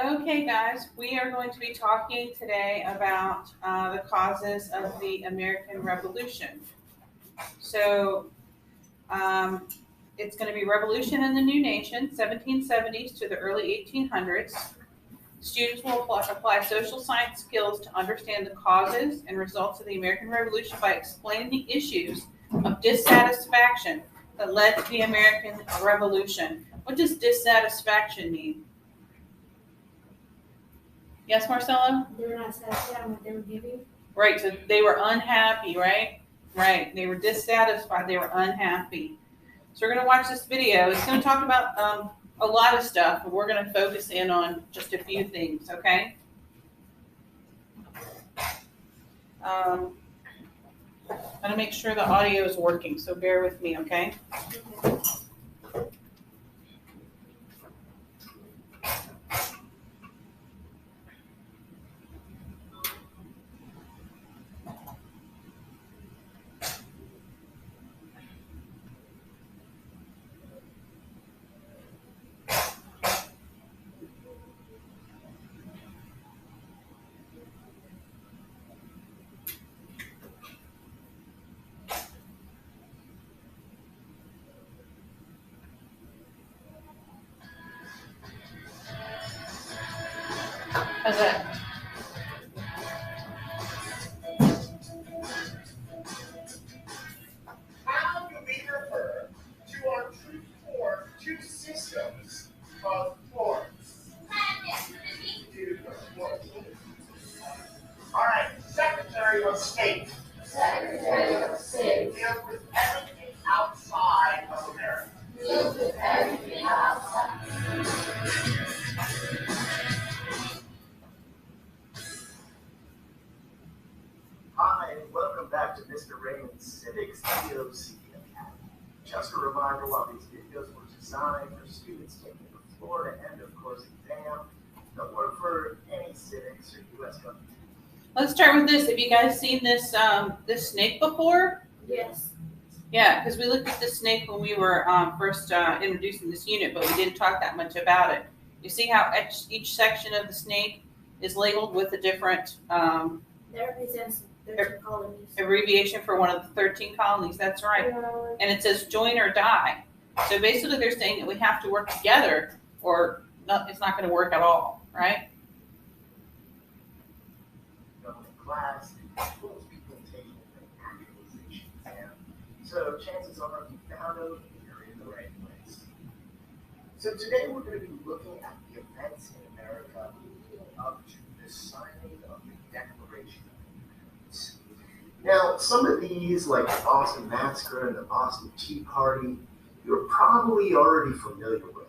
Okay, guys, we are going to be talking today about the causes of the American Revolution. So, it's going to be Revolution in the New Nation, 1770s to the early 1800s. Students will apply social science skills to understand the causes and results of the American Revolution by explaining the issues of dissatisfaction that led to the American Revolution. What does dissatisfaction mean? Yes, Marcella? They were not satisfied with what they were giving. Right, so they were unhappy, right? Right, they were dissatisfied, they were unhappy. So we're going to watch this video. It's going to talk about a lot of stuff, but we're going to focus in on just a few things, okay? I'm going to make sure the audio is working, so bear with me, okay? How's that? How do we refer to our truth-form two systems of forms? All right, Secretary of State. Secretary of State. Deals with everything outside of America. Deals with everything outside. Hi, and welcome back to Mr. Raymond's Civics DOC Academy. Just a reminder, while these videos were designed for students taking the Florida and, of course, exam, don't work for any civics or U.S. government. Let's start with this. Have you guys seen this this snake before? Yes. Yeah, because we looked at the snake when we were first introducing this unit, but we didn't talk that much about it. You see how each section of the snake is labeled with a different That represents 13 colonies. abbreviation for one of the 13 colonies. That's right. And it says join or die. So basically they're saying that we have to work together or it's not going to work at all, right? Class, most people taking the actualization exam, so chances are you found out you're in the right place. So today we're going to be looking at the events in America leading up to the signing of the Declaration of Independence. Now, some of these, like the Boston Massacre and the Boston Tea Party, you're probably already familiar with.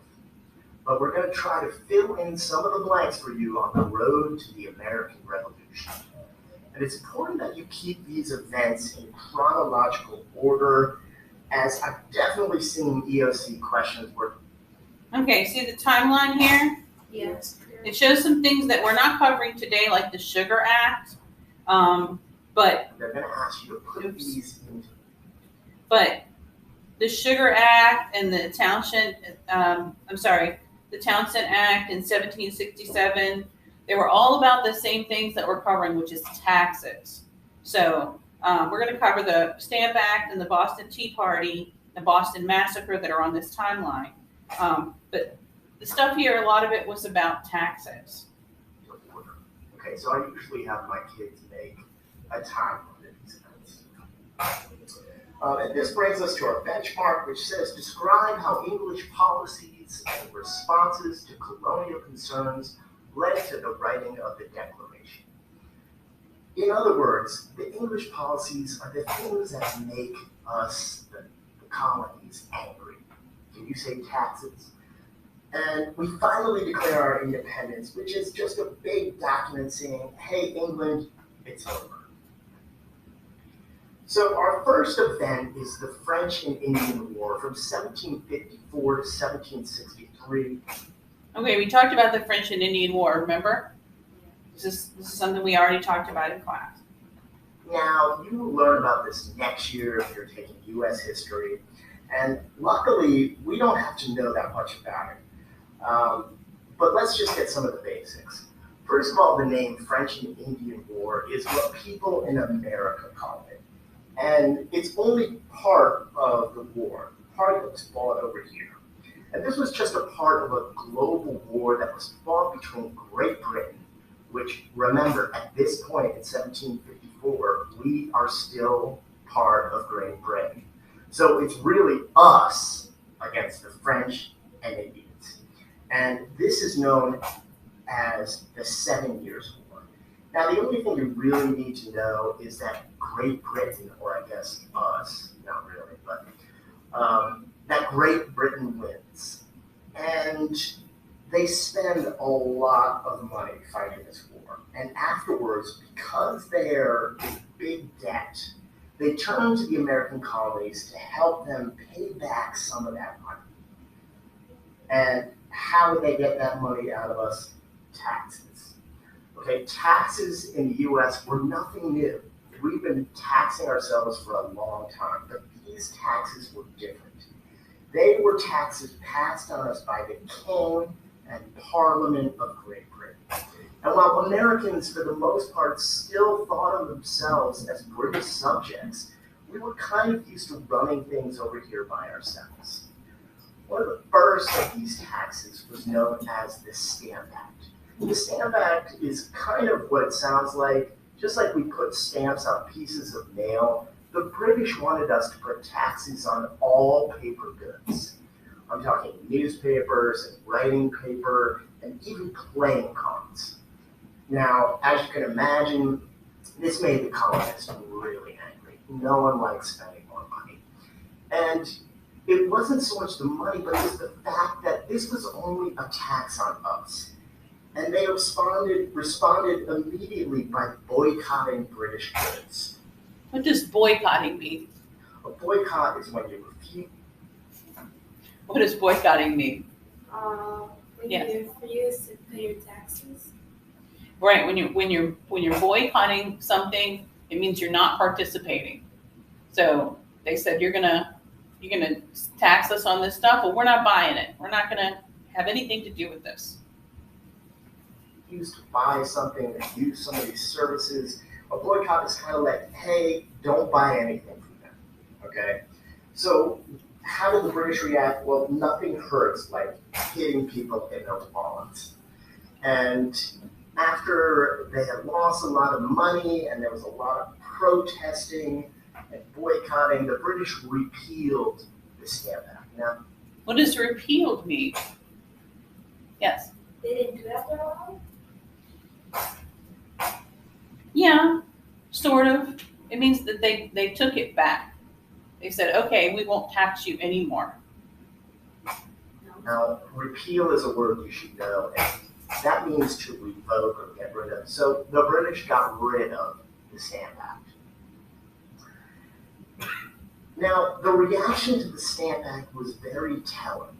But we're going to try to fill in some of the blanks for you on the road to the American Revolution. And it's important that you keep these events in chronological order, as I've definitely seen EOC questions where... Okay, see the timeline here? Yes. It shows some things that we're not covering today, like the Sugar Act, but they're going to ask you to put these into... But the Sugar Act and the Townshend, the Townshend Act in 1767, they were all about the same things that we're covering, which is taxes. So we're going to cover the Stamp Act and the Boston Tea Party, the Boston Massacre that are on this timeline. But the stuff here, a lot of it was about taxes. Okay, so I usually have my kids make a timeline of these events. And this brings us to our benchmark, which says, describe how English policies and responses to colonial concerns led to the writing of the Declaration. In other words, the English policies are the things that make us, the colonies, angry. Can you say taxes? And we finally declare our independence, which is just a big document saying, hey, England, it's over. So our first event is the French and Indian War from 1754 to 1763. Okay, we talked about the French and Indian War, remember? This is something we already talked about in class. Now, you will learn about this next year if you're taking U.S. history. And luckily, we don't have to know that much about it. But let's just get some of the basics. First of all, the name French and Indian War is what people in America call it. And it's only part of the war. Part of it's fought over here. And this was just a part of a global war that was fought between Great Britain, which, remember, at this point in 1754, we are still part of Great Britain. So it's really us against the French and Indians. And this is known as the 7 Years' War. Now, the only thing you really need to know is that Great Britain, or I guess us, not really, but that Great Britain wins. And they spend a lot of money fighting this war. And afterwards, because they're in big debt, they turn to the American colonies to help them pay back some of that money. And how do they get that money out of us? Taxes. Okay, taxes in the US were nothing new. We've been taxing ourselves for a long time, but these taxes were different. They were taxes passed on us by the king and Parliament of Great Britain. And while Americans, for the most part, still thought of themselves as British subjects, we were kind of used to running things over here by ourselves. One of the first of these taxes was known as the Stamp Act. The Stamp Act is kind of what it sounds like. Just like we put stamps on pieces of mail, the British wanted us to put taxes on all paper goods. I'm talking newspapers and writing paper and even playing cards. Now, as you can imagine, this made the colonists really angry. No one likes spending more money. And it wasn't so much the money, but it was the fact that this was only a tax on us. And they responded immediately by boycotting British goods. What does boycotting mean? A boycott is when you refuse. What does boycotting mean? When Yes. you refuse to pay your taxes. Right, when you're boycotting something, it means you're not participating. So they said you're gonna tax us on this stuff, well, we're not buying it. We're not gonna have anything to do with this. Refuse to buy something and use some of these services. A boycott is kind of like, hey, don't buy anything from them, okay? So how did the British react? Well, nothing hurts like hitting people in their wallets. And after they had lost a lot of money and there was a lot of protesting and boycotting, the British repealed the Stamp Act. Now, What does repealed mean? Yes. They didn't do that for a while? Yeah, sort of. It means that they took it back. They said, okay, we won't tax you anymore. now, repeal is a word you should know, and that means to revoke or get rid of. So the British got rid of the Stamp Act. Now, the reaction to the Stamp Act was very telling.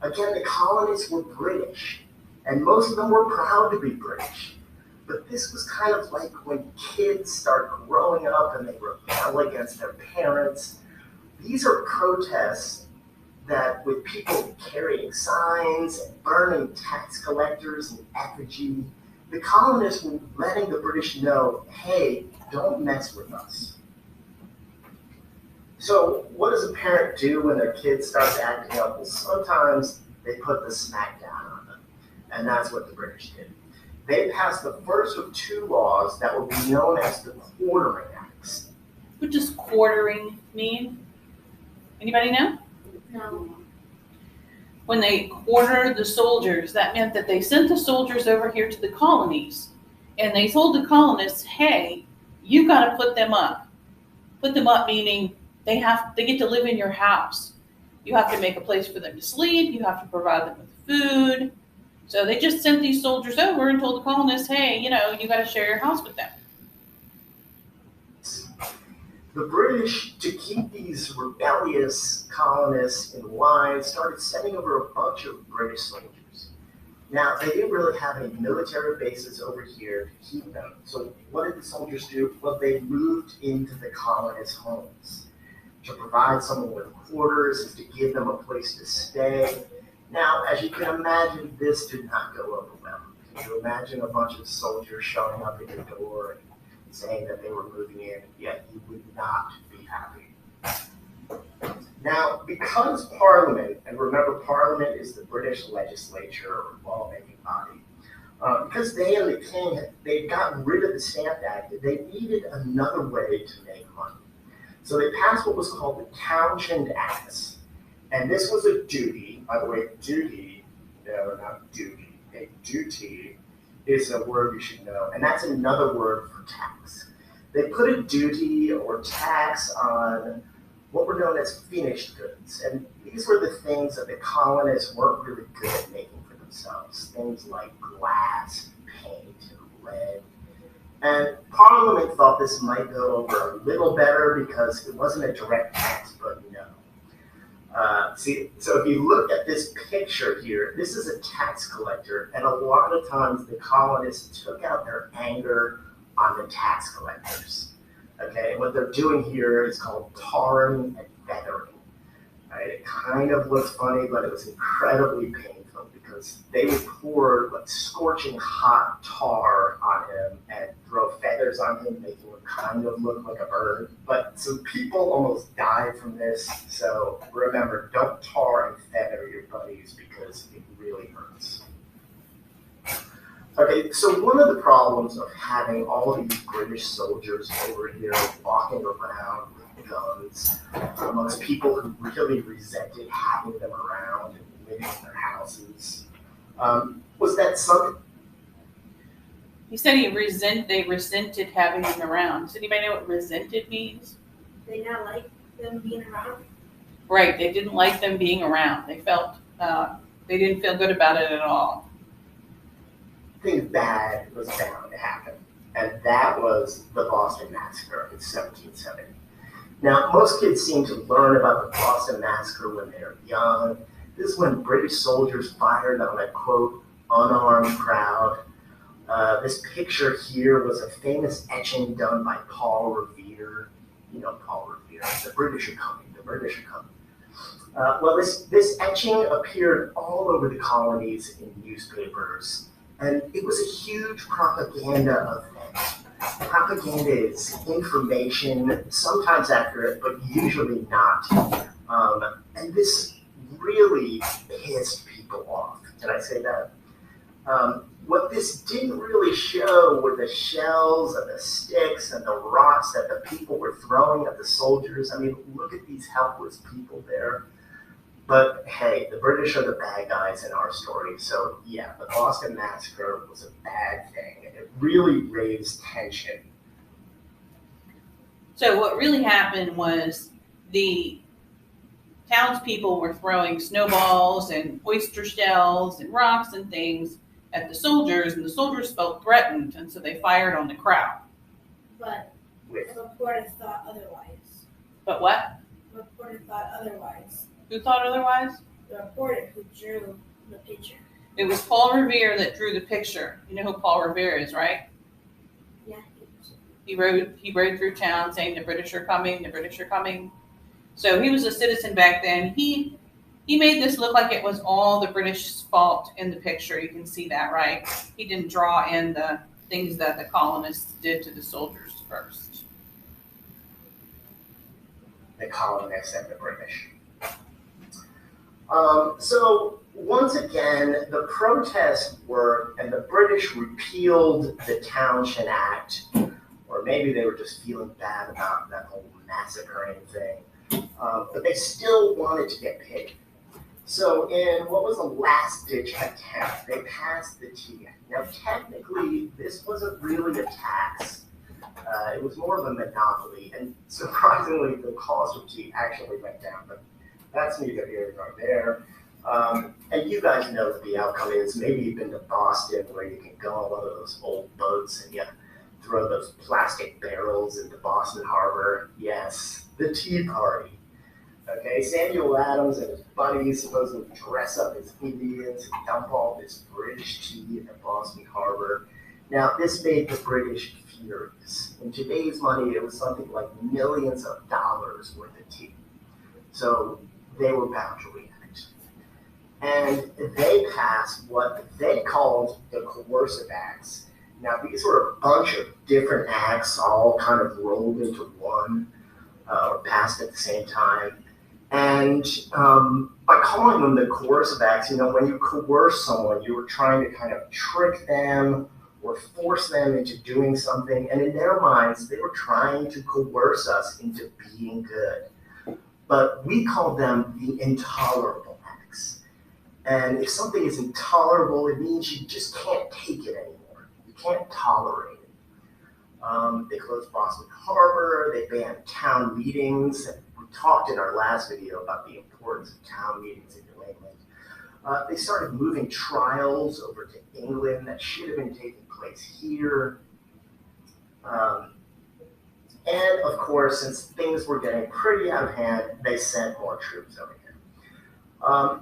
Again, the colonists were British, and most of them were proud to be British. But this was kind of like when kids start growing up and they rebel against their parents. These are protests that with people carrying signs and burning tax collectors in effigy, the colonists were letting the British know, hey, don't mess with us. So what does a parent do when their kid starts acting up? Well, sometimes they put the smack down on them. And that's what the British did. They passed the first of two laws that would be known as the Quartering Acts. What does quartering mean? Anybody know? No. When they quartered the soldiers, that meant that they sent the soldiers over here to the colonies. And they told the colonists, hey, you got to put them up. Put them up meaning they get to live in your house. You have to make a place for them to sleep. You have to provide them with food. So they just sent these soldiers over and told the colonists, hey, you got to share your house with them. The British, to keep these rebellious colonists in line, started sending over a bunch of British soldiers. Now, they didn't really have any military bases over here to keep them. So what did the soldiers do? Well, they moved into the colonists' homes to provide someone with quarters, to give them a place to stay. Now, as you can imagine, this did not go over well. Can you imagine a bunch of soldiers showing up at your door and saying that they were moving in? Yet you would not be happy. Now, because Parliament, and remember Parliament is the British legislature or lawmaking body, because they and the king, they'd gotten rid of the Stamp Act, they needed another way to make money. So they passed what was called the Townshend Acts. And this was a duty, by the way, duty, no, not duty, a duty is a word you should know, and that's another word for tax. They put a duty or tax on what were known as finished goods, and these were the things that the colonists weren't really good at making for themselves, things like glass, paint, and lead. And Parliament thought this might go over a little better because it wasn't a direct tax, but no. So if you look at this picture here, this is a tax collector, and a lot of times the colonists took out their anger on the tax collectors. Okay, and what they're doing here is called tarring and feathering. Right? It kind of looks funny, but it was incredibly painful because they would pour like scorching hot tar on him and throw feathers on him, making him kind of look like a bird. But some people almost died from this, so remember, don't tar and feather your buddies because it really hurts. Okay, so one of the problems of having all of these British soldiers over here walking around with guns amongst people who really resented having them around and living in their houses was that some. He said they resented having him around. Does anybody know what resented means? They not like them being around. Right, they didn't like them being around. They felt, they didn't feel good about it at all. Thing bad was bound to happen, and that was the Boston Massacre in 1770. Now, most kids seem to learn about the Boston Massacre when they're young. This is when British soldiers fired on a, quote, unarmed crowd. This picture here was a famous etching done by Paul Revere. You know Paul Revere, the British are coming, the British are coming. Well, this etching appeared all over the colonies in newspapers, and it was a huge propaganda event. Propaganda is information, sometimes accurate, but usually not. And this really pissed people off. Can I say that? What this didn't really show were the shells and the sticks and the rocks that the people were throwing at the soldiers. I mean, look at these helpless people there. But hey, the British are the bad guys in our story. So yeah, the Boston Massacre was a bad thing. It really raised tension. So what really happened was the townspeople were throwing snowballs and oyster shells and rocks and things at the soldiers, and the soldiers felt threatened, and so they fired on the crowd. But the reporter thought otherwise. But what? The reporter thought otherwise. Who thought otherwise? The reporter who drew the picture. It was Paul Revere that drew the picture. You know who Paul Revere is, right? Yeah. He rode through town saying the British are coming, the British are coming. So he was a citizen back then. He made this look like it was all the British fault in the picture. You can see that, right? He didn't draw in the things that the colonists did to the soldiers first. The colonists and the British. So once again, the protests worked and the British repealed the Townshend Act, or maybe they were just feeling bad about that whole massacring thing, but they still wanted to get paid. So in what was a last-ditch attempt, they passed the Tea Act. Now technically, this wasn't really a tax. It was more of a monopoly, and surprisingly, the cost of tea actually went down, but that's neither here nor there. And you guys know what the outcome is. Maybe you've been to Boston where you can go on one of those old boats and you throw those plastic barrels into Boston Harbor. Yes, the Tea Party. Okay, Samuel Adams and his buddies supposedly dress up as Indians and dump all this British tea in the Boston Harbor. Now, this made the British furious. In today's money, it was something like millions of dollars worth of tea. So they were bound to react. and they passed what they called the coercive acts. Now, these were a bunch of different acts all kind of rolled into one or passed at the same time. And by calling them the coercive acts, when you coerce someone, you were trying to kind of trick them or force them into doing something. And in their minds, they were trying to coerce us into being good. But we call them the intolerable acts. And if something is intolerable, it means you just can't take it anymore. You can't tolerate it. They closed Boston Harbor, they banned town meetings. And we talked in our last video about the importance of town meetings in New England. They started moving trials over to England that should have been taking place here. And of course, since things were getting pretty out of hand, they sent more troops over here.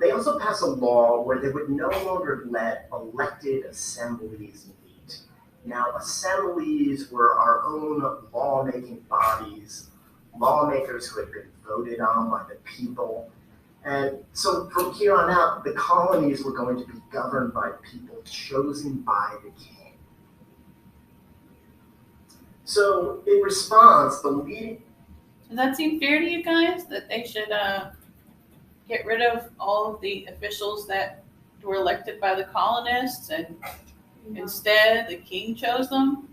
They also passed a law where they would no longer let elected assemblies meet. Now, assemblies were our own lawmaking bodies, lawmakers who had been voted on by the people. And so from here on out, the colonies were going to be governed by people chosen by the king. So in response, the leading... Does that seem fair to you guys, that they should get rid of all of the officials that were elected by the colonists and instead the king chose them?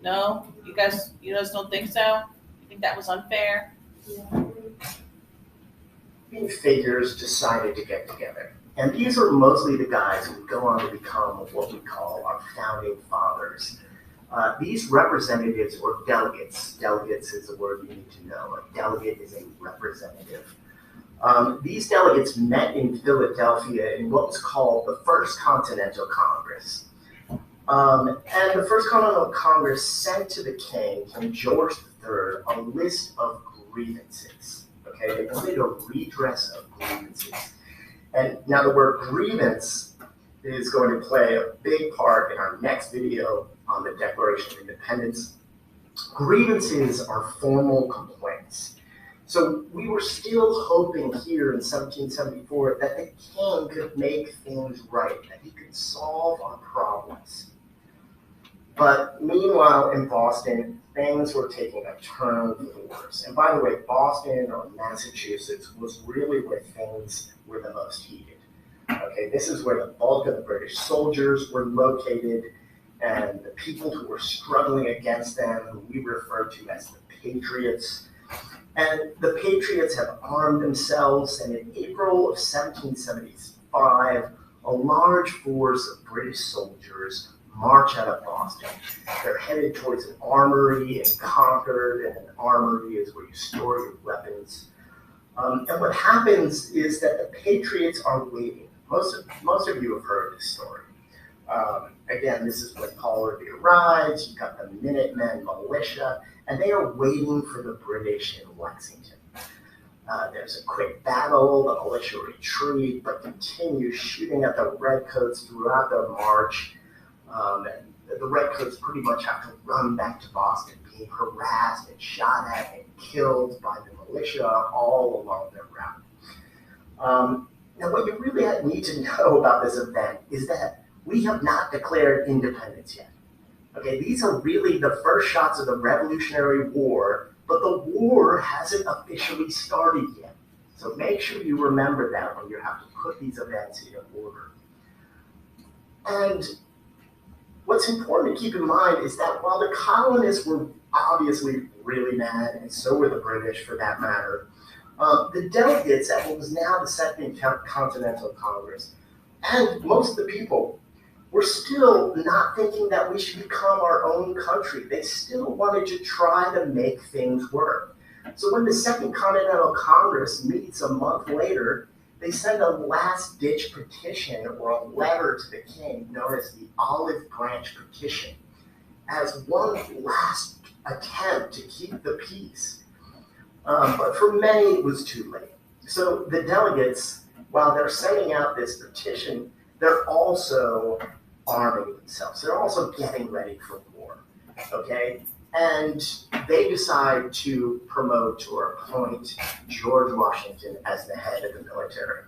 No? You guys don't think so? You think that was unfair? Figures decided to get together. And these are mostly the guys who go on to become what we call our founding fathers. These representatives or delegates, delegates is a word you need to know. A delegate is a representative. These delegates met in Philadelphia in what was called the First Continental Congress. And the First Continental Congress sent to the King George III, a list of grievances. Okay, they wanted a redress of grievances. And now the word grievance is going to play a big part in our next video on the Declaration of Independence. Grievances are formal complaints. So we were still hoping here in 1774 that the king could make things right, that he could solve our problems. But meanwhile, in Boston, things were taking a turn for the worse. And by the way, Boston or Massachusetts was really where things were the most heated. Okay, this is where the bulk of the British soldiers were located, and the people who were struggling against them, who we refer to as the Patriots. And the Patriots have armed themselves, and in April of 1775, a large force of British soldiers march out of Boston. They're headed towards an armory in Concord, and an armory is where you store your weapons. And what happens is that the Patriots are waiting. Most of you have heard this story. Again, this is when Paul Revere arrives. You've got the Minutemen militia, and they are waiting for the British in Lexington. There's a quick battle. The militia retreat, but continue shooting at the Redcoats throughout their march. And the Redcoats pretty much have to run back to Boston, being harassed and shot at and killed by the militia all along their route. Now, what you really need to know about this event is that we have not declared independence yet. Okay, these are really the first shots of the Revolutionary War, but the war hasn't officially started yet. So make sure you remember that when you have to put these events in order. And what's important to keep in mind is that while the colonists were obviously really mad, and so were the British for that matter, the delegates at what was now the Second Continental Congress, and most of the people, were still not thinking that we should become our own country. They still wanted to try to make things work. So when the Second Continental Congress meets a month later, they send a last-ditch petition or a letter to the king known as the Olive Branch Petition as one last attempt to keep the peace. But for many, it was too late. So the delegates, while they're sending out this petition, they're also arming themselves. They're also getting ready for war, okay? And they decide to promote or appoint George Washington as the head of the military.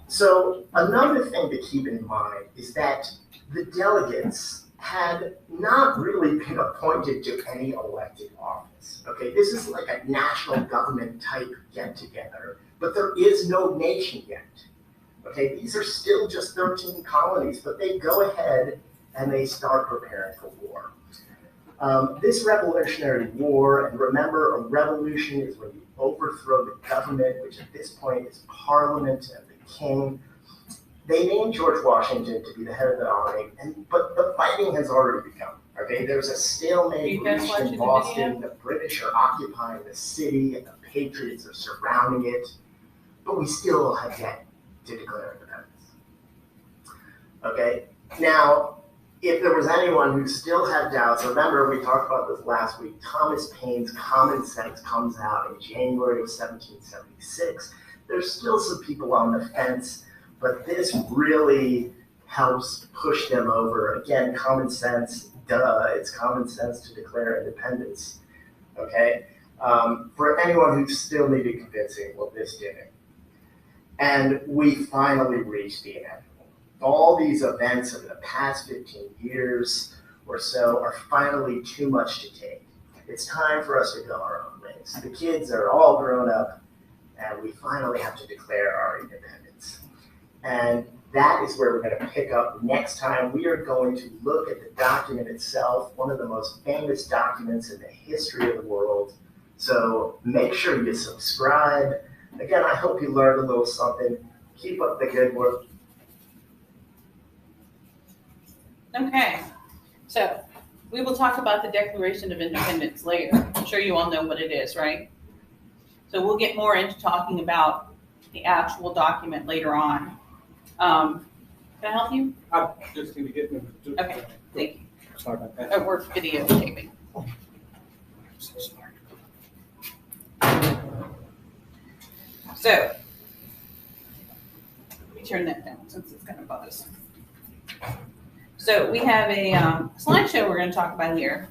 So another thing to keep in mind is that the delegates had not really been appointed to any elected office. Okay, this is like a national government type get together, but there is no nation yet. Okay, these are still just 13 colonies, but they go ahead and they start preparing for war. This Revolutionary War, and remember, a revolution is when you overthrow the government, which at this point is Parliament and the King. They named George Washington to be the head of the army, but the fighting has already begun. Okay, there's a stalemate reached in Boston. The British are occupying the city, and the Patriots are surrounding it, but we still have yet to declare independence. Okay, now, if there was anyone who still had doubts, remember we talked about this last week, Thomas Paine's Common Sense comes out in January of 1776. There's still some people on the fence, but this really helps push them over. Again, common sense, it's common sense to declare independence, okay? For anyone who still needed convincing, well, this did it. And we finally reached the inevitable. All these events over the past 15 years or so are finally too much to take. It's time for us to go our own ways. The kids are all grown up, and we finally have to declare our independence. And that is where we're going to pick up next time. We are going to look at the document itself, one of the most famous documents in the history of the world. So make sure you subscribe. Again, I hope you learned a little something. Keep up the good work. Okay, so we will talk about the Declaration of Independence later. I'm sure you all know what it is, right? So we'll get more into talking about the actual document later on. Can I help you? I'm just going to get them. Okay, thank you. Sorry about that. We're videotaping. I'm so sorry. So, let me turn that down since it's going to buzz. So we have a slideshow we're going to talk about here.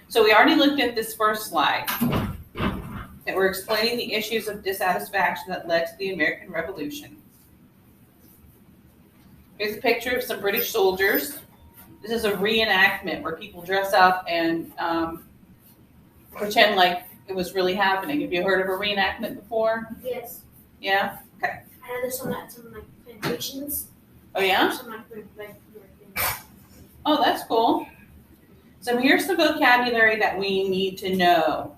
So we already looked at this first slide that we're explaining the issues of dissatisfaction that led to the American Revolution. Here's a picture of some British soldiers. This is a reenactment where people dress up and pretend like it was really happening. Have you heard of a reenactment before? Yes. Yeah? Okay. I know there's some like plantations. Oh, yeah? Some like Oh, that's cool. So here's the vocabulary that we need to know.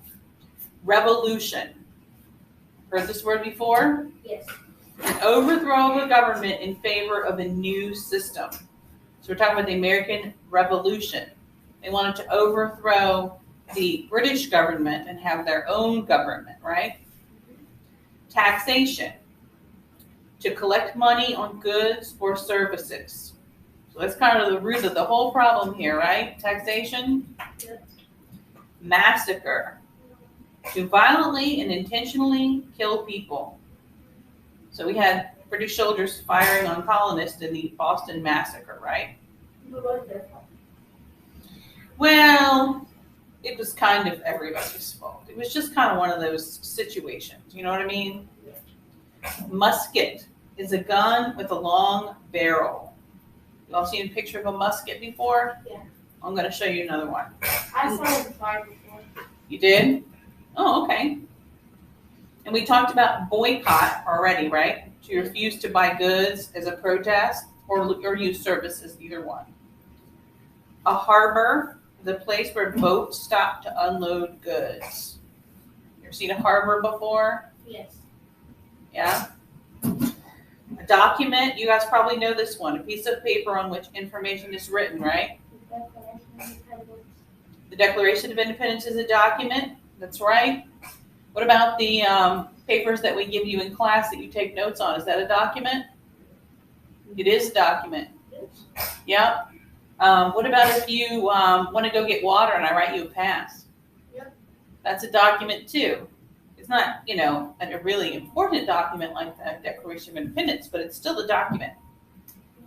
Revolution. Heard this word before? Yes. An overthrow of a government in favor of a new system. So we're talking about the American Revolution. They wanted to overthrow the British government and have their own government, right? Taxation. To collect money on goods or services. So that's kind of the root of the whole problem here, right? Taxation. Yep. Massacre. To violently and intentionally kill people. So we had British soldiers firing on colonists in the Boston Massacre, right? Who was their fault? Well, it was kind of everybody's fault. It was just kind of one of those situations, you know what I mean? Musket is a gun with a long barrel. You all seen a picture of a musket before? Yeah. I'm going to show you another one. I saw it before. You did? Oh, okay. And we talked about boycott already, right? To refuse to buy goods as a protest or use services, either one. A harbor, the place where boats stop to unload goods. You ever seen a harbor before? Yes. Yeah? A document, you guys probably know this one, a piece of paper on which information is written, right? The Declaration of Independence is a document. That's right. What about the papers that we give you in class that you take notes on? Is that a document? It is a document. Yeah. What about if you want to go get water and I write you a pass? Yep. That's a document too. It's not, a really important document like the Declaration of Independence, but it's still a document.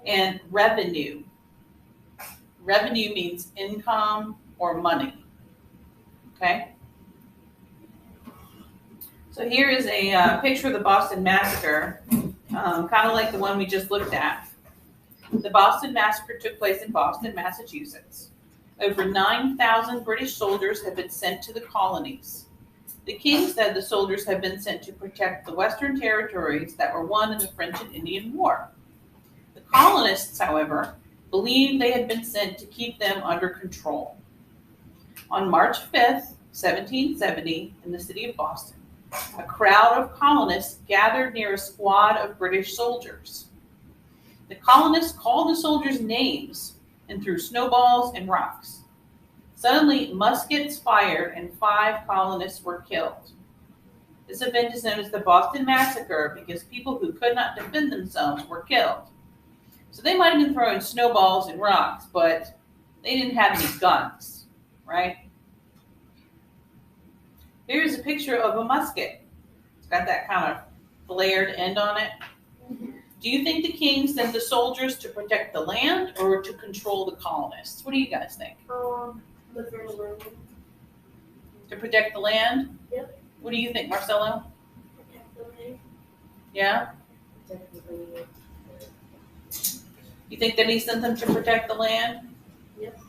And revenue. Revenue means income or money. Okay? So here is a picture of the Boston Massacre, kind of like the one we just looked at. The Boston Massacre took place in Boston, Massachusetts. Over 9,000 British soldiers had been sent to the colonies. The king said the soldiers had been sent to protect the western territories that were won in the French and Indian War. The colonists, however, believed they had been sent to keep them under control. On March 5th, 1770, in the city of Boston, a crowd of colonists gathered near a squad of British soldiers. The colonists called the soldiers names and threw snowballs and rocks. Suddenly, muskets fired and 5 colonists were killed. This event is known as the Boston Massacre because people who could not defend themselves were killed. So they might have been throwing snowballs and rocks, but they didn't have any guns, right? Here's a picture of a musket. It's got that kind of flared end on it. Do you think the king sent the soldiers to protect the land or to control the colonists? What do you guys think? The first one. To protect the land? Yep. What do you think, Marcelo? Protect the land. Yeah? You think that he sent them to protect the land? Yep.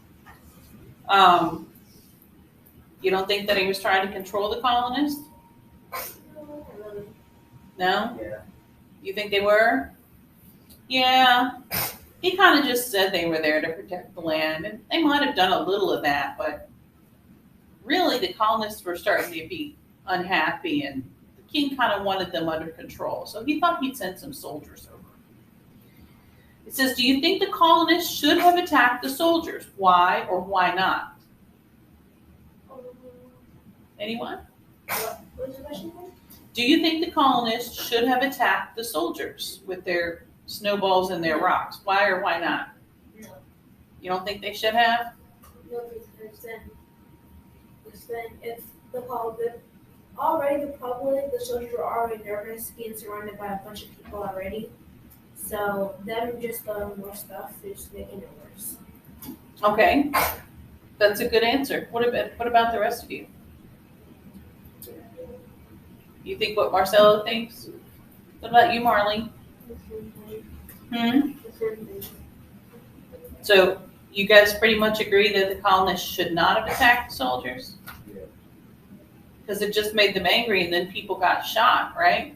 You don't think that he was trying to control the colonists? No? Yeah. You think they were? Yeah. He kind of just said they were there to protect the land, and they might have done a little of that, but really the colonists were starting to be unhappy, and the king kind of wanted them under control, so he thought he'd send some soldiers over. It says, do you think the colonists should have attacked the soldiers? Why or why not? Anyone? What's the question again? Do you think the colonists should have attacked the soldiers with their snowballs and their rocks? Why or why not? No. You don't think they should have? No, because then if the public, already the public, the soldiers were already nervous being surrounded by a bunch of people already. So them just throwing more stuff is making it worse. Okay, that's a good answer. What about the rest of you? You think what Marcelo thinks? What about you, Marley? So you guys pretty much agree that the colonists should not have attacked the soldiers? Yeah. Because it just made them angry and then people got shot, right?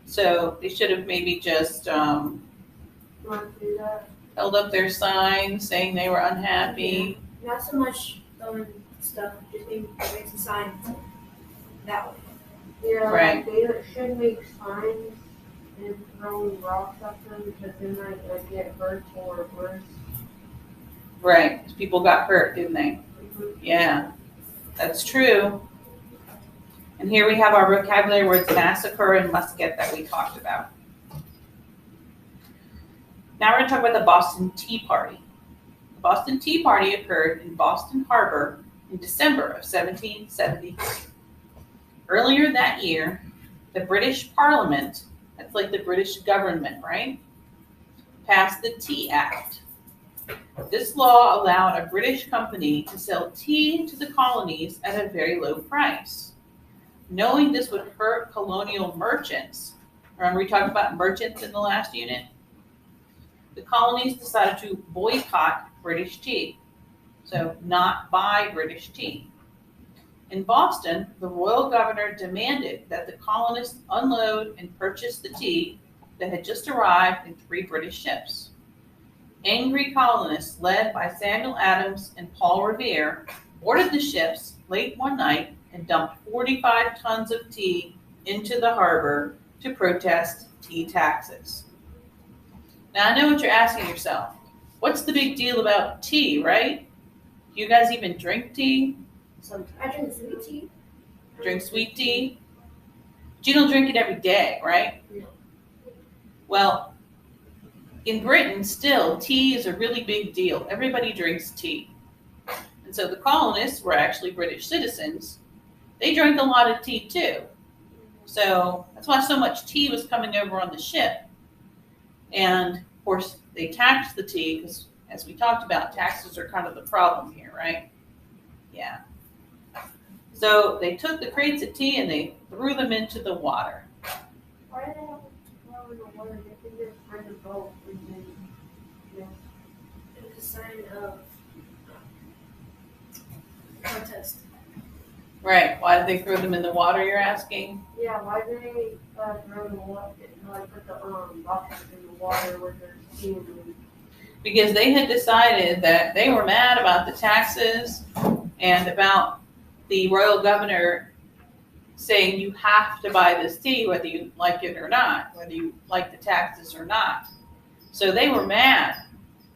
So they should have maybe just Want to do that? held up their signs saying they were unhappy. Not so much throwing stuff, just maybe make some signs that way. Yeah, Right. they should make signs and throwing rocks at them because they might get hurt or worse. Right, 'cause people got hurt, didn't they? Yeah, that's true. And here we have our vocabulary words massacre and musket that we talked about. Now we're going to talk about the Boston Tea Party. The Boston Tea Party occurred in Boston Harbor in December of 1773. Earlier that year, the British Parliament, that's like the British government, right, passed the Tea Act. This law allowed a British company to sell tea to the colonies at a very low price. Knowing this would hurt colonial merchants, remember we talked about merchants in the last unit? The colonies decided to boycott British tea, so not buy British tea. In Boston, the royal governor demanded that the colonists unload and purchase the tea that had just arrived in 3 British ships. Angry colonists led by Samuel Adams and Paul Revere boarded the ships late one night and dumped 45 tons of tea into the harbor to protest tea taxes. Now, I know what you're asking yourself. What's the big deal about tea, right? Do you guys even drink tea? Sometimes I drink sweet tea. Drink sweet tea? But you don't drink it every day, right? No. Well, in Britain, still, tea is a really big deal. Everybody drinks tea. And so the colonists were actually British citizens. They drank a lot of tea too. So that's why so much tea was coming over on the ship. And of course, they taxed the tea because, as we talked about, taxes are kind of the problem here, right? Yeah. So they took the crates of tea and they threw them into the water. Why do they have to throw in the water? They can just find a boat and then, you know. It was a sign of protest. Right. Why did they throw them in the water, you're asking? Yeah, why do they throw the water, like put the boxes in the water with their steam? Because they had decided that they were mad about the taxes and about the royal governor saying you have to buy this tea whether you like it or not, whether you like the taxes or not. So they were mad.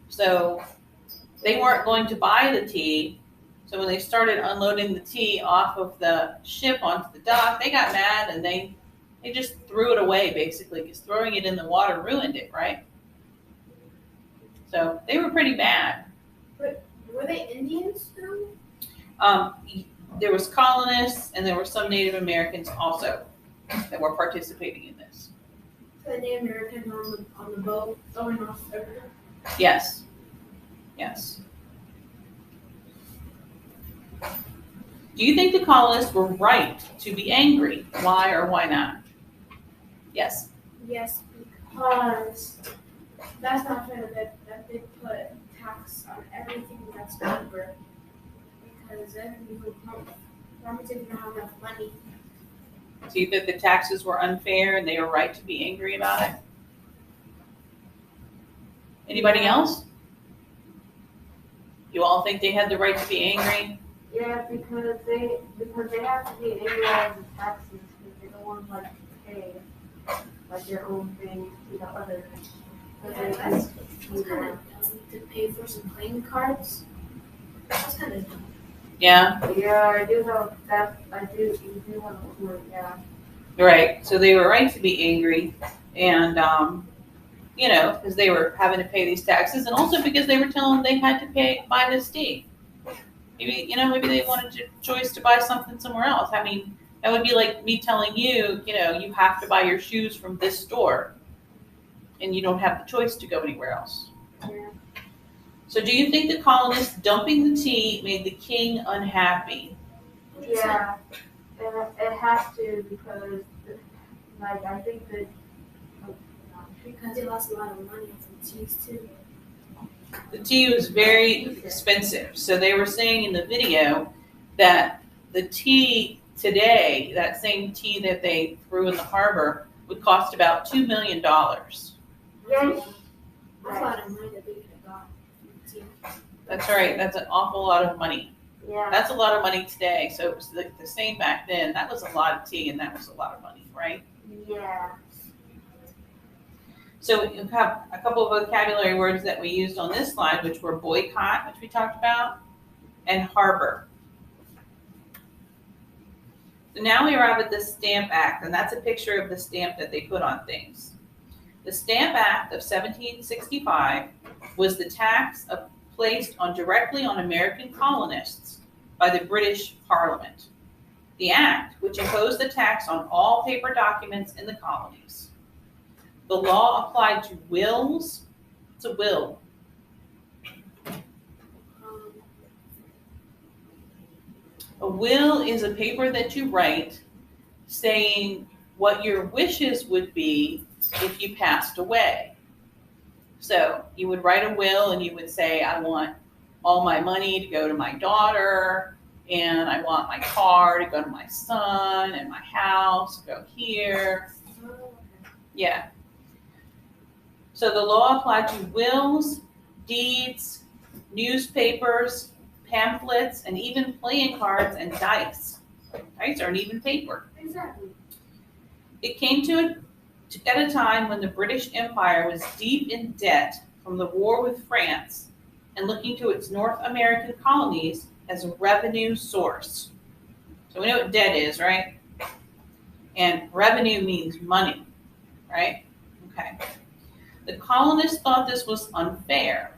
So they weren't going to buy the tea. So when they started unloading the tea off of the ship onto the dock, they got mad and they just threw it away basically because throwing it in the water ruined it, right? So they were pretty mad. Were they Indians too? There was colonists and there were some Native Americans also that were participating in this. The Native Americans on the boat going off the river. Yes. Yes. Do you think the colonists were right to be angry? Why or why not? Yes. Yes, because that's not fair that they put tax on everything that's paper. Because then farmers didn't have enough money. So you think the taxes were unfair and they were right to be angry about it? Anybody else? You all think they had the right to be angry? Yeah, because they have to be angry at the taxes because they don't want to pay their own thing to the others. Yeah, that's kind of dumb to pay for some playing cards. That's kind of dumb. Yeah. Yeah, I do have that. You do have a point. Yeah. Right. So they were right to be angry, and because they were having to pay these taxes, and also because they were telling them they had to buy this tea. Maybe they wanted a choice to buy something somewhere else. I mean, that would be like me telling you, you have to buy your shoes from this store, and you don't have the choice to go anywhere else. Yeah. So do you think the colonists dumping the tea made the king unhappy? Yeah, it has to because, I think that. Because they lost a lot of money from teas too. The tea was very expensive. So they were saying in the video that the tea today, that same tea that they threw in the harbor, would cost about $2 million. That's a lot of money that they could have got from tea. That's right. That's an awful lot of money. Yeah. That's a lot of money today. So it was the same back then. That was a lot of tea and that was a lot of money, right? Yeah. So you have a couple of vocabulary words that we used on this slide, which were boycott, which we talked about, and harbor. So now we arrive at the Stamp Act, and that's a picture of the stamp that they put on things. The Stamp Act of 1765 was the tax placed directly on American colonists by the British Parliament. The act, which imposed the tax on all paper documents in the colonies. The law applied to wills. It's a will. A will is a paper that you write saying what your wishes would be if you passed away. So you would write a will and you would say, I want all my money to go to my daughter, and I want my car to go to my son, and my house to go here. Yeah. So the law applied to wills, deeds, newspapers, pamphlets, and even playing cards and dice. Dice aren't even paper. Exactly. It came at a time when the British Empire was deep in debt from the war with France and looking to its North American colonies as a revenue source. So we know what debt is, right? And revenue means money, right? Okay. The colonists thought this was unfair,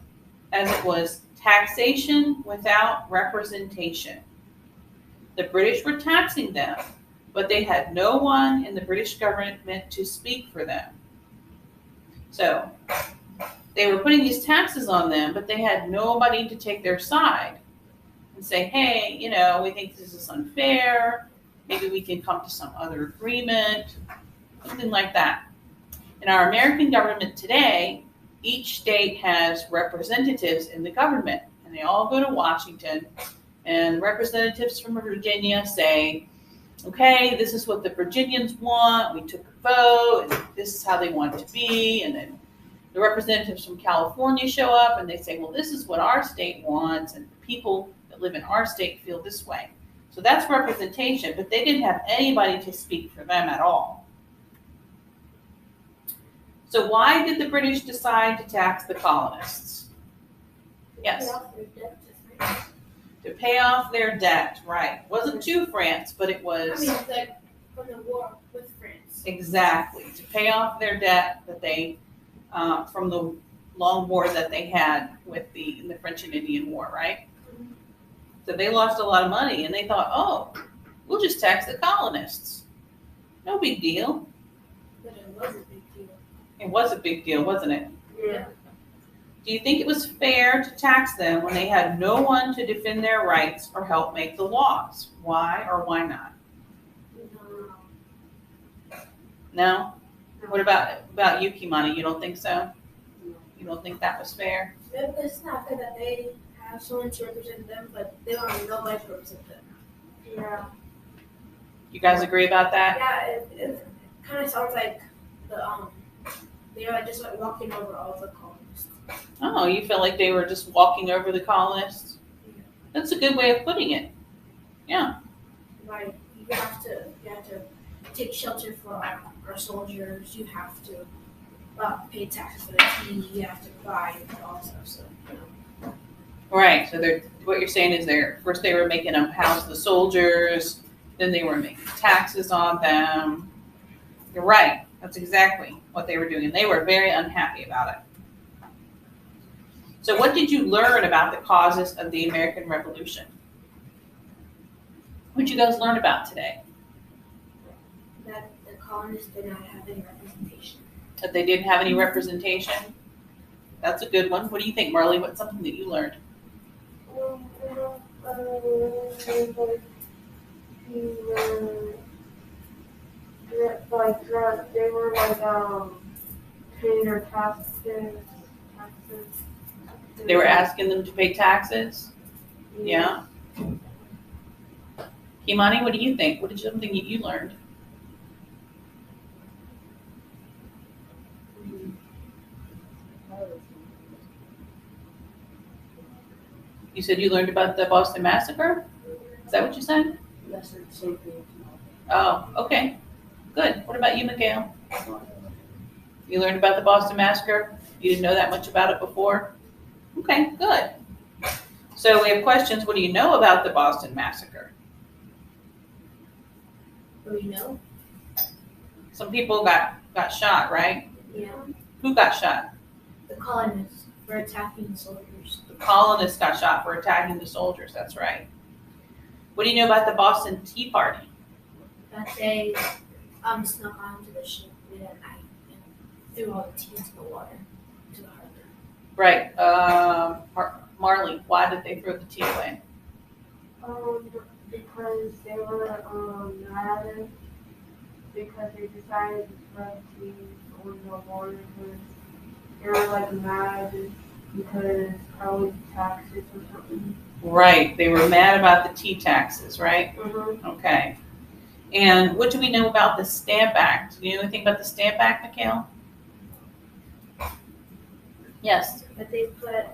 as it was taxation without representation. The British were taxing them, but they had no one in the British government to speak for them. So they were putting these taxes on them, but they had nobody to take their side. and say, hey, we think this is unfair. Maybe we can come to some other agreement, something like that. In our American government today, each state has representatives in the government, and they all go to Washington, and representatives from Virginia say, okay, this is what the Virginians want. We took a vote, and this is how they want it to be. And then the representatives from California show up, and they say, well, this is what our state wants, and the people that live in our state feel this way. So that's representation, but they didn't have anybody to speak for them at all. So why did the British decide to tax the colonists? Yes. To pay off their debt, right. Wasn't to France, but it was. Like from the war with France. Exactly. To pay off their debt that they, from the long war that they had with the French and Indian War, right? So they lost a lot of money, and they thought, oh, we'll just tax the colonists. No big deal. But it was a big deal. It was a big deal, wasn't it? Yeah. Do you think it was fair to tax them when they had no one to defend their rights or help make the laws? Why or why not? No? What about you, Kimani? You don't think so? You don't think that was fair? It's not fair that they have someone to represent them, but they don't have nobody to represent them. Yeah. You guys agree about that? Yeah, it kind of sounds like they're like just like walking over all the colonists. Oh, you feel like they were just walking over the colonists? That's a good way of putting it. Yeah. Like you have to take shelter for our soldiers. You have to pay taxes for the tea. You have to buy all stuff. So. Right. So what you're saying is first they were making them house the soldiers, then they were making taxes on them. You're right. That's exactly what they were doing. And they were very unhappy about it. So what did you learn about the causes of the American Revolution? What did you guys learn about today? That the colonists did not have any representation. That they didn't have any representation? That's a good one. What do you think, Marley? What's something that you learned? They were paying their taxes. They were asking them to pay taxes? Yeah. Kimani, what do you think? What is something that you learned? You said you learned about the Boston Massacre? Is that what you said? That's the same thing. Oh, okay. Good. What about you, Mikhail? You learned about the Boston Massacre? You didn't know that much about it before? Okay, good. So we have questions. What do you know about the Boston Massacre? Do we know? Some people got shot, right? Yeah. Who got shot? The colonists were attacking the soldiers. The colonists got shot for attacking the soldiers. That's right. What do you know about the Boston Tea Party? That they snuck onto the ship late at night and threw all the tea into the water, into the harbor. Right. Marley, why did they throw the tea away? Because they were mad because they decided to throw tea on the water. They were mad because probably taxes or something. Right. They were mad about the tea taxes, right? Mm-hmm. Okay. And what do we know about the Stamp Act? Do you know anything about the Stamp Act, Mikhail? Yes. But they put a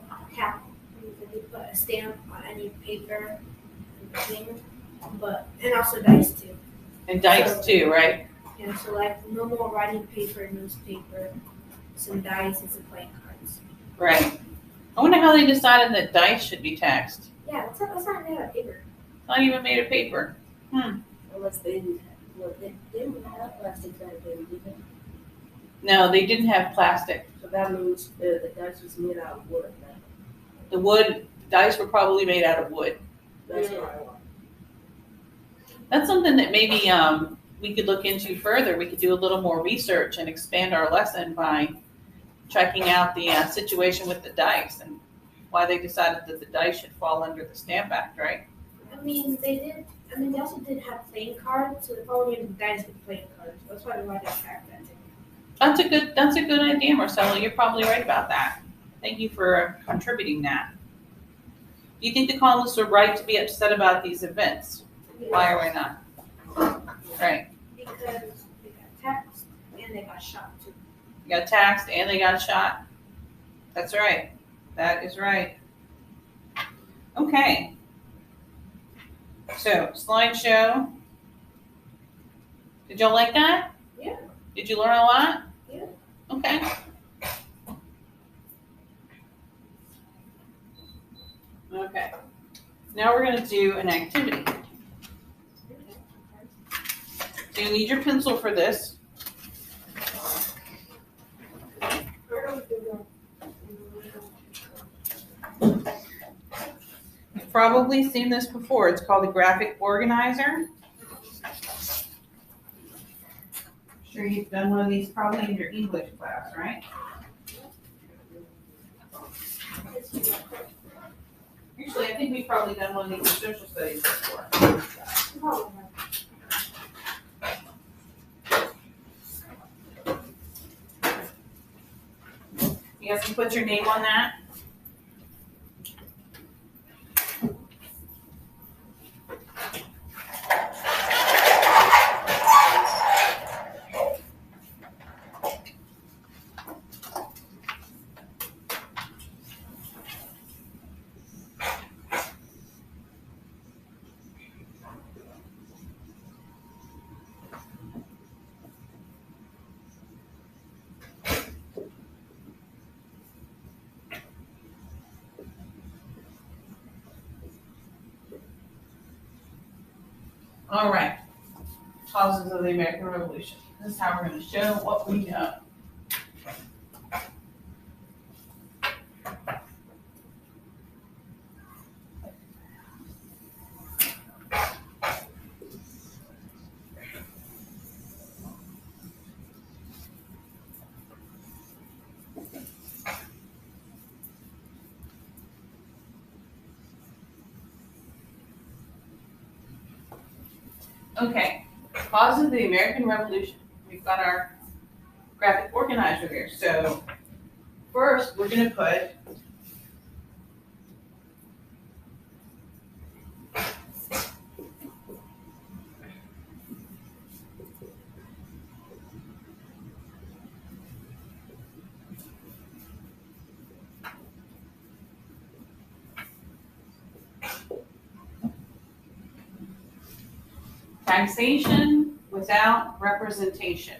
stamp on any paper and thing, and also dice too. And dice too, right? Yeah, so no more writing paper, newspaper, some dice and some playing cards. Right. I wonder how they decided that dice should be taxed. Yeah, that's not made out of paper. It's not even made of paper. Unless they didn't have plastic back then, did they? No, they didn't have plastic. So that means the dice was made out of wood. The dice were probably made out of wood. That's what I want. That's something that maybe we could look into further. We could do a little more research and expand our lesson by checking out the situation with the dice and why they decided that the dice should fall under the Stamp Act, right? I mean, they also did have playing cards, so they probably didn't dice with playing cards. That's why they wanted to track that. That's a good idea, Marcelo. You're probably right about that. Thank you for contributing that. Do you think the colonists were right to be upset about these events? Why or why not? Right. Because they got taxed and they got shot too. They got taxed and they got shot. That's right. That is right. Okay. So, slideshow. Did y'all like that? Yeah. Did you learn a lot? Yeah. Okay. Okay. Now we're going to do an activity. So you need your pencil for this. You've probably seen this before. It's called a graphic organizer. Sure, you've done one of these probably in your English class, right? Actually, I think we've probably done one of these in social studies before. You guys can put your name on that. All right. Causes of the American Revolution. This is how we're going to show what we know. Okay, causes of the American Revolution. We've got our graphic organizer here. So first, we're going to put taxation without representation.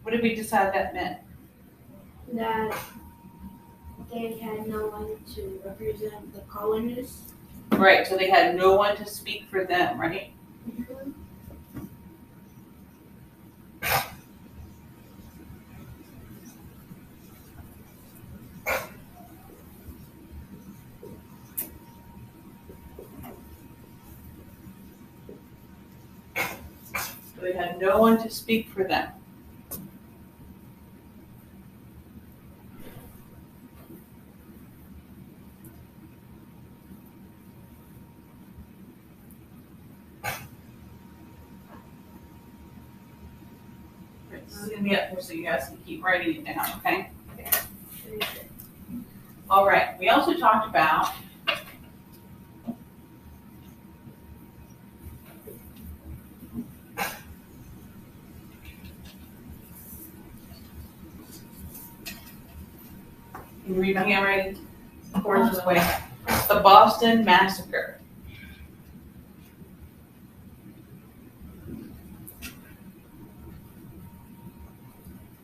What did we decide that meant? That they had no one to represent the colonists. Right, so they had no one to speak for them, right? So they had no one to speak for them. This is going to be up here so you guys can keep writing it down, okay? All right, we also talked about can you read my handwriting? Towards this way. The Boston Massacre.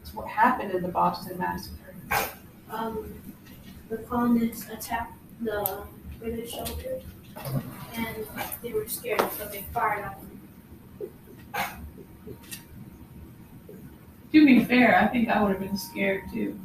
It's what happened in the Boston Massacre. The colonists attacked the British soldiers, and they were scared, so they fired at them. To be fair, I think I would have been scared too.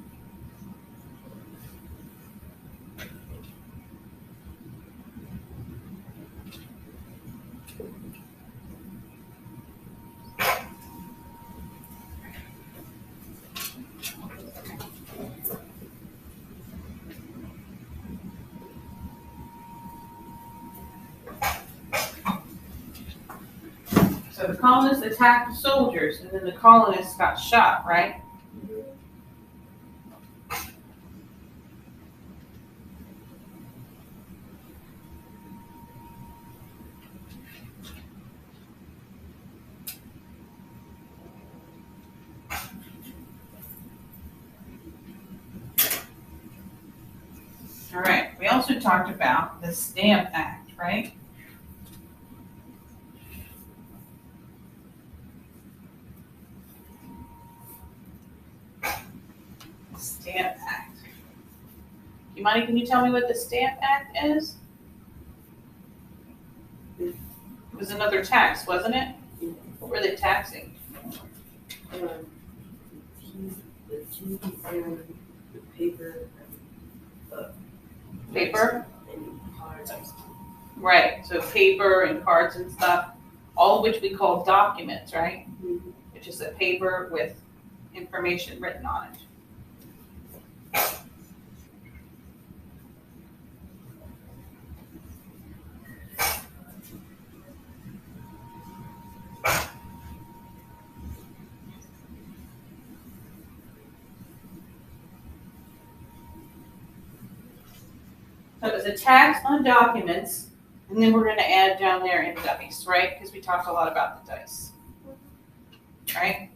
So the colonists attacked the soldiers, and then the colonists got shot, right? All right, we also talked about the Stamp Act, right? Stamp Act. Imani, can you tell me what the Stamp Act is? It was another tax, wasn't it? What were they taxing? The tea and the paper. Paper? And cards. Right, so paper and cards and stuff, all of which we call documents, right? Which is a paper with information written on it. So it was a tax on documents, and then we're gonna add down there in dice, right? Because we talked a lot about the dice. Right?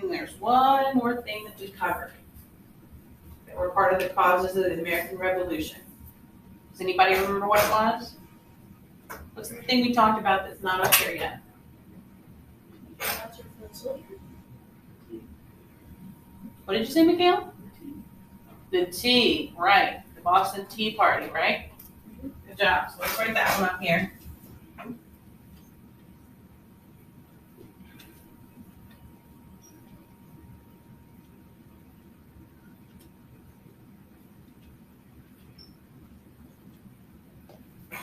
And there's one more thing that we covered. That were part of the causes of the American Revolution. Does anybody remember what it was? What's the thing we talked about that's not up here yet? What did you say, Mikhail? The tea, right. The Boston Tea Party, right? Good job. So let's write that one up here.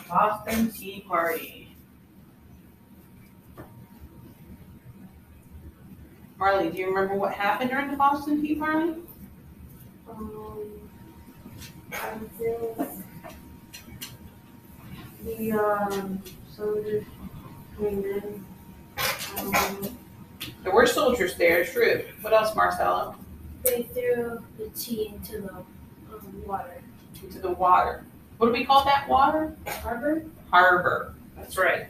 Boston Tea Party. Marley, do you remember what happened during the Boston Tea Party? Until the soldiers came in. There were soldiers there, true. What else, Marcelo? They threw the tea into the water. Into the water. What do we call that water? Harbor? Harbor. That's right.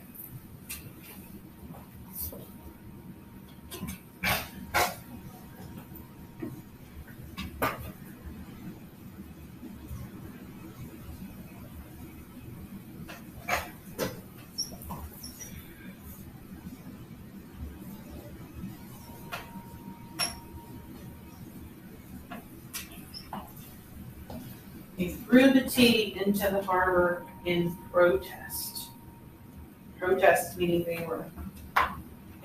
They threw the tea into the harbor in protest. Protest meaning they were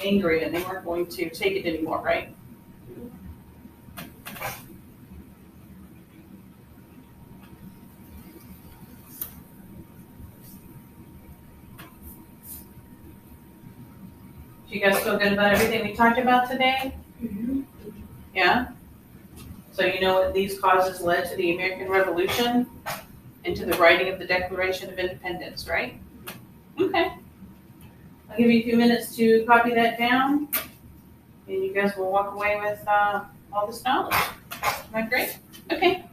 angry and they weren't going to take it anymore, right? Do you guys feel good about everything we talked about today? Mm-hmm. Yeah? So you know what these causes led to the American Revolution and to the writing of the Declaration of Independence, right? Okay. I'll give you a few minutes to copy that down, and you guys will walk away with all this knowledge. Isn't that great? Okay.